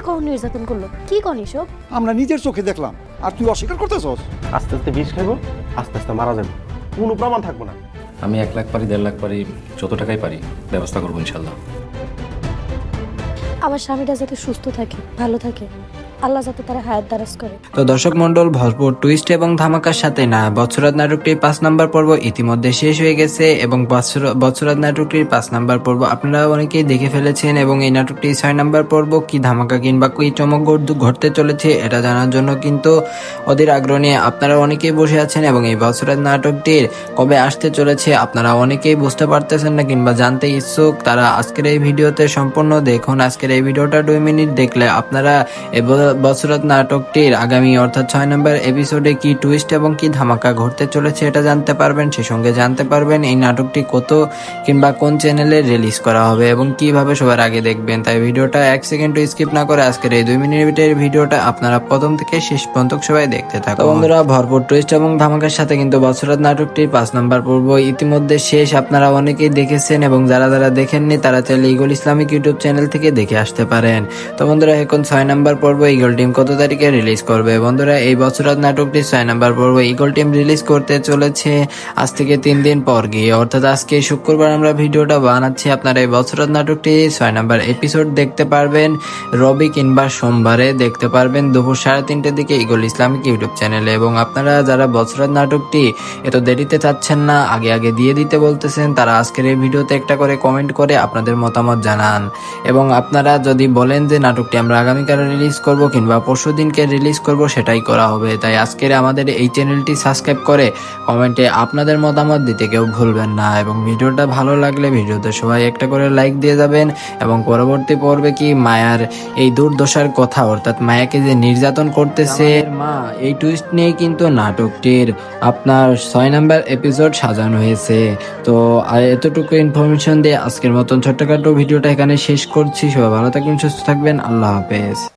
কখন নির্যাতন করলো? কি কন এসব? আমরা নিজের চোখে দেখলাম, আর তুই অস্বীকার করতেছস? আস্তে আস্তে বিষ খাইবো, আস্তে আস্তে মারা যাবো, কোনো প্রমাণ থাকবো না। আমি 1 লাখ পারি, 1.5 লাখ পারি, যত টাকাই পারি ব্যবস্থা করবো ইনশাল্লাহ। আমার স্বামীটা যাতে সুস্থ থাকে, ভালো থাকে, আল্লাহ যাতে তারা হায়াত দারাজ করে। তো দর্শক মন্ডল, ভরপুর টুইস্ট এবং ধামাকার সাথে না বৎসরাত নাটকটির 5 নম্বর পর্ব ইতিমধ্যে শেষ হয়ে গেছে এবং বৎসরাত নাটকটির 5 নম্বর পর্ব আপনারা অনেকেই দেখে ফেলেছেন এবং এই নাটকটি 6 নম্বর পর্ব কি ধামাকা কিংবা কি চমক ঘটতে চলেছে এটা জানার জন্য কিন্তু ওদের আগ্রহ নিয়ে আপনারা অনেকেই বসে আছেন এবং এই বৎসরাত নাটকটির কবে আসতে চলেছে আপনারা অনেকেই বুঝতে পারতেছেন না কিংবা জানতে ইচ্ছুক। তারা আজকের এই ভিডিওতে সম্পূর্ণ দেখুন। আজকের এই ভিডিওটা 2 মিনিট দেখলে আপনারা বৎসরাত নাটকটির আগামী অর্থাৎ 6 নম্বর এপিসোডে কি টুইস্ট এবং কি ধামাকা ঘটতে চলেছে এটা জানতে পারবেন। সেই সঙ্গে জানতে পারবেন এই নাটকটি কত কিংবা কোন চ্যানেলে রিলিজ করা হবে এবং কিভাবে সবার আগে দেখবেন। তাই ভিডিওটা 1 সেকেন্ডও স্কিপ না করে আজকের এই 2 মিনিটের ভিডিওটা আপনারা প্রথম থেকে শেষ পর্যন্ত সবাই দেখতে থাকুন। বন্ধুরা, ভরপুর টুইস্ট এবং ধামাকার সাথে কিন্তু বৎসরাত নাটকটির 5 নম্বর পর্ব ইতিমধ্যে শেষ। আপনারা অনেকেই দেখেছেন এবং যারা যারা দেখেননি তারা চাইলে ইগল ইসলামিক ইউটিউব চ্যানেল থেকে দেখে আসতে পারেন। তো বন্ধুরা, এখন 6 নম্বর পর্ব ইগল টিম কত তারিখে রিলিজ করবে? বন্ধুরা, এই বৎসরাত নাটকটি 6 নম্বর পর্ব ইগল টিম রিলিজ করতে চলেছে আজ থেকে 3 দিন পর গিয়ে, অর্থাৎ আজকে শুক্রবার আমরা ভিডিওটা বানাচ্ছি। আপনারা এই বৎসরাত নাটকটি 6 নম্বর এপিসোড দেখতে পারবেন রবি কিংবা সোমবারে দেখতে পারবেন দুপুর 3:30টার দিকে ইগল ইসলামিক ইউটিউব চ্যানেলে। এবং আপনারা যারা বৎসরাত নাটকটি এত দেরিতে চাচ্ছেন না, আগে আগে দিয়ে দিতে বলতেছেন, তারা আজকের এই ভিডিওতে একটা করে কমেন্ট করে আপনাদের মতামত জানান। এবং আপনারা যদি বলেন যে নাটকটি আমরা আগামীকাল রিলিজ করব কিংবা পরশু দিনকে রিলিজ করব, সেটাই করা হবে। তাই আজকের আমাদের এই চ্যানেলটি সাবস্ক্রাইব করে কমেন্টে আপনাদের মতামত দিতে কেউ ভুলবেন না। এবং ভিডিওটা ভালো লাগলে ভিডিওতে সবাই একটা করে লাইক দিয়ে যাবেন। এবং পরবর্তী পর্বে কি মায়ার এই দুর্দশার কথা, অর্থাৎ মায়াকে যে নির্যাতন করতেছে মা, এই টুইস্ট নিয়ে কিন্তু নাটকটির আপনার 6 নম্বর এপিসোড সাজানো হয়েছে। তো এতটুকু ইনফরমেশন দিয়ে আজকের মতন ছোট্টখাটো ভিডিওটা এখানে শেষ করছি। সবাই ভালো থাকবেন, সুস্থ থাকবেন, আল্লাহ হাফেজ।